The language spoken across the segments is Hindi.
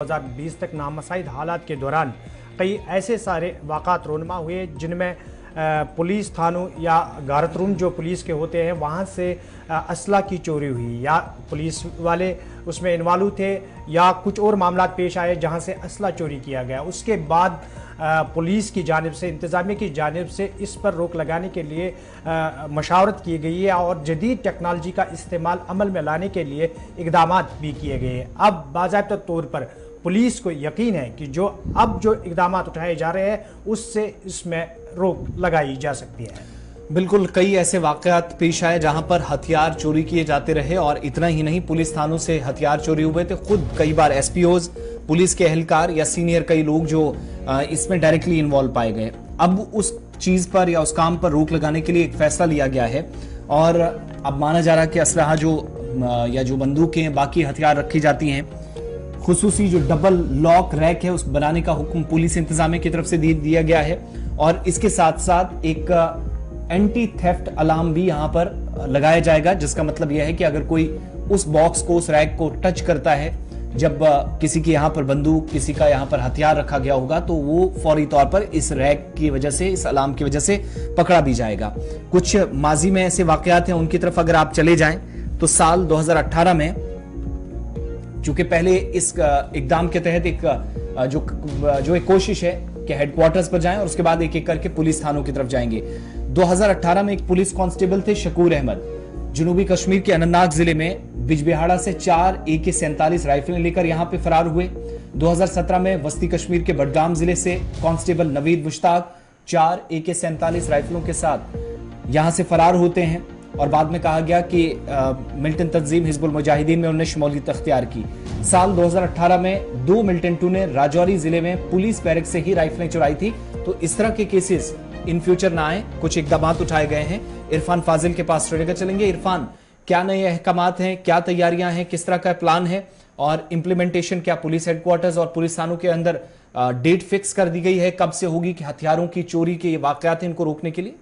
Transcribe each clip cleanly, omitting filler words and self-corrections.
2020 तक नामसाइद हालात के दौरान कई ऐसे सारे वाक़ात रोनमा हुए जिनमें पुलिस थानों या गारत रूम जो पुलिस के होते हैं वहाँ से असला की चोरी हुई या पुलिस वाले उसमें इन्वॉल्व थे या कुछ और मामला पेश आए जहाँ से असला चोरी किया गया। उसके बाद पुलिस की जानिब से इंतज़ामिया की जानिब से इस पर रोक लगाने के लिए मशावरत की गई है और जदीद टेक्नोलॉजी का इस्तेमाल अमल में लाने के लिए इक़दाम भी किए गए हैं। अब बाज़ाब्ता तौर पर पुलिस को यकीन है कि जो इक़दाम उठाए जा रहे हैं उससे इसमें रोक लगाई जा सकती है। बिल्कुल, कई ऐसे वाक़यात पेश आए जहां पर हथियार चोरी किए जाते रहे और इतना ही नहीं, पुलिस थानों से हथियार चोरी हुए थे। खुद कई बार एसपीओज, पुलिस के एहलकार या सीनियर कई लोग जो इसमें डायरेक्टली इन्वॉल्व पाए गए। अब उस चीज पर या उस काम पर रोक लगाने के लिए एक फैसला लिया गया है और अब माना जा रहा है कि असलहा जो बंदूकें, बाकी हथियार रखी जाती हैं, खुसूसी जो डबल लॉक रैक है उस बनाने का हुक्म पुलिस इंतजामिया की तरफ से दिया गया है और इसके साथ साथ एक एंटी थेफ्ट अलार्म भी यहां पर लगाया जाएगा, जिसका मतलब यह है कि अगर कोई उस बॉक्स को, उस रैक को टच करता है जब किसी की यहां पर बंदूक, किसी का यहां पर हथियार रखा गया होगा, तो वो फौरी तौर पर इस रैक की वजह से, इस अलार्म की वजह से पकड़ा भी जाएगा। कुछ माजी में ऐसे वाकयात हैं, उनकी तरफ अगर आप चले जाएं तो साल 2018 में चूंकि पहले इस इकदाम के तहत एक कोशिश है कि हेडक्वार्टर्स पर जाएं और उसके बाद एक एक करके पुलिस थानों की तरफ जाएंगे। 2018 में एक पुलिस कांस्टेबल थे शकूर अहमद, जनूबी कश्मीर के अनंतनाग जिले में बिजबिहाड़ा से 4 AK-47 राइफलें लेकर यहां पे फरार हुए। 2017 में वस्ती कश्मीर के बडगाम जिले से कांस्टेबल नवीद मुश्ताक 4 AK-47 राइफलों के साथ यहां से फरार होते हैं और बाद में कहा गया कि मिल्टन तंजीम हिजबुल मुजाहिदीन में उन्होंने शमूलियत अख्तियार की। साल 2018 में 2 मिलिटेंटों ने राजौरी जिले में पुलिस बैरक से ही राइफलें चुराई थी। तो इस तरह के केसेस इन फ्यूचर ना आए, कुछ इकदाम उठाए गए हैं। इरफान फाजिल के पास लेकर चलेंगे। इरफान, क्या नए अहकामात हैं, क्या तैयारियां हैं, किस तरह का प्लान है और इम्प्लीमेंटेशन क्या पुलिस हेडक्वार्टर्स और पुलिस थानों के अंदर डेट फिक्स कर दी गई है, कब से होगी कि हथियारों की चोरी के ये वाकयात हैं इनको रोकने के लिए?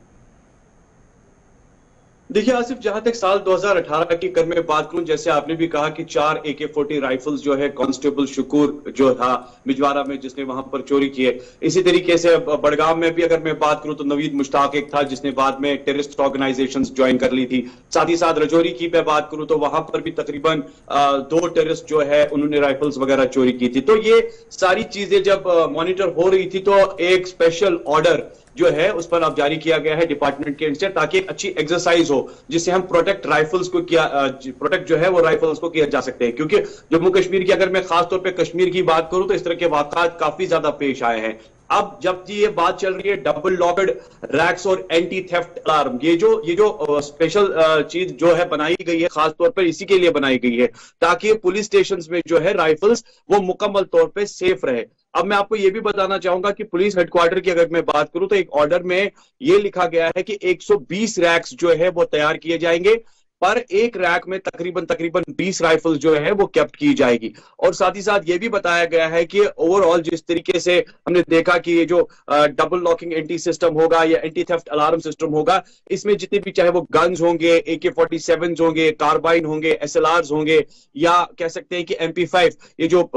देखिए आसिफ, जहां तक साल 2018 की अगर मैं बात करूं, जैसे आपने भी कहा कि 4 AK-40 राइफल्स जो है कांस्टेबल शकूर जो था बिजवाड़ा में जिसने वहां पर चोरी की है। इसी तरीके से बड़गाम में भी अगर मैं बात करूं तो नवीद मुश्ताक एक था जिसने बाद में टेररिस्ट ऑर्गेनाइजेशंस ज्वाइन कर ली थी। साथ ही साथ रजौरी की मैं बात करूं तो वहां पर भी तकरीबन 2 टेररिस्ट जो है उन्होंने राइफल्स वगैरह चोरी की थी। तो ये सारी चीजें जब मॉनिटर हो रही थी तो एक स्पेशल ऑर्डर जो है उस पर अब जारी किया गया है डिपार्टमेंट के एंड से, ताकि एक अच्छी एक्सरसाइज हो जिससे हम प्रोटेक्ट जो है वो राइफल्स को किया जा सकते हैं। क्योंकि जम्मू कश्मीर की अगर मैं खासतौर पे कश्मीर की बात करूं तो इस तरह के वाकयात काफी ज्यादा पेश आए हैं। अब जब ये बात चल रही है डबल लॉकड रैक्स और एंटी थेफ्ट अलार्म, ये जो स्पेशल चीज जो है बनाई गई है खासतौर पर इसी के लिए बनाई गई है ताकि पुलिस स्टेशन में जो है राइफल्स वो मुकम्मल तौर पर सेफ रहे। अब मैं आपको यह भी बताना चाहूंगा कि पुलिस हेडक्वार्टर की अगर मैं बात करूं तो एक ऑर्डर में यह लिखा गया है कि 120 रैक्स जो है वो तैयार किए जाएंगे, पर एक रैक में तकरीबन 20 राइफल जो है वो कैप्ट की जाएगी। और साथ ही साथ ये भी बताया गया है कि ओवरऑल जिस तरीके से हमने देखा कि ये जो डबल लॉकिंग एंटी सिस्टम होगा या एंटी थेफ्ट अलार्म सिस्टम होगा, इसमें जितने भी चाहे वो गन्स होंगे, AK-47 होंगे, कार्बाइन होंगे, SLRs होंगे या कह सकते हैं कि MP5, ये जो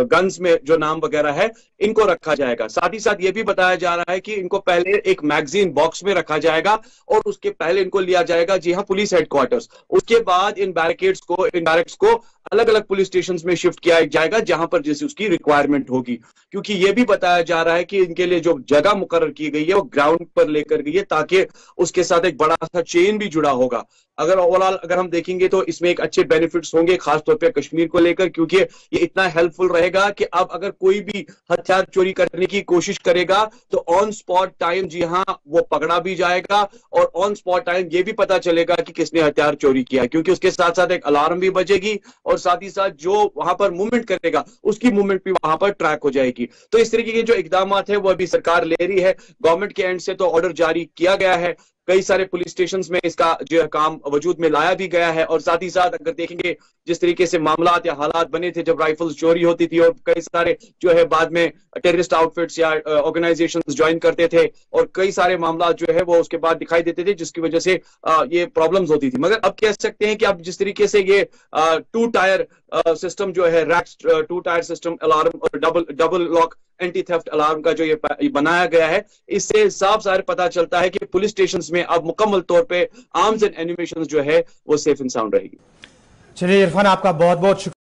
गन्स में जो नाम वगैरह है इनको रखा जाएगा। साथ ही साथ ये भी बताया जा रहा है कि इनको पहले एक मैगजीन बॉक्स में रखा जाएगा और उसके पहले इनको लिया जाएगा जी हाँ पुलिस हेडक्वार्टर्स। उसके बाद इन बैरक्स को अलग अलग पुलिस स्टेशन में शिफ्ट किया जाएगा जहां पर जैसे उसकी रिक्वायरमेंट होगी। क्योंकि यह भी बताया जा रहा है कि इनके लिए जो जगह मुकर्रर की गई है वो ग्राउंड पर लेकर गई है ताकि उसके साथ एक बड़ा सा चेन भी जुड़ा होगा। अगर ओवरऑल अगर हम देखेंगे तो इसमें एक अच्छे बेनिफिट्स होंगे खासतौर पर कश्मीर को लेकर, क्योंकि ये इतना हेल्पफुल रहेगा कि अब अगर कोई भी हथियार चोरी करने की कोशिश करेगा तो ऑन स्पॉट टाइम जी हाँ वो पकड़ा भी जाएगा और ऑन स्पॉट टाइम ये भी पता चलेगा कि किसने हथियार चोरी किया, क्योंकि उसके साथ साथ एक अलार्म भी बजेगी और साथ ही साथ जो वहां पर मूवमेंट करेगा उसकी मूवमेंट भी वहां पर ट्रैक हो जाएगी। तो इस तरीके के जो इकदाम है वो अभी सरकार ले रही है। गवर्नमेंट के एंड से तो ऑर्डर जारी किया गया है, कई सारे पुलिस स्टेशन में इसका जो है काम वजूद में लाया भी गया है। और साथ ही साथ अगर देखेंगे जिस तरीके से मामला या हालात बने थे जब राइफल्स चोरी होती थी और कई सारे जो है बाद में टेररिस्ट आउटफिट्स या ऑर्गेनाइजेशंस ज्वाइन करते थे और कई सारे मामला जो है वो उसके बाद दिखाई देते थे जिसकी वजह से ये प्रॉब्लम्स होती थी। मगर अब कह सकते हैं कि अब जिस तरीके से ये 2 टायर सिस्टम जो है रैक्स 2 टायर सिस्टम अलार्म और double lock anti theft alarm का जो ये बनाया गया है, इससे साफ साफ पता चलता है कि पुलिस स्टेशंस में अब मुकम्मल तौर पे आर्म्स एंड एनिमेशन जो है वो सेफ एंड साउंड रहेगी। चलिए इरफान, आपका बहुत बहुत शुक्रिया।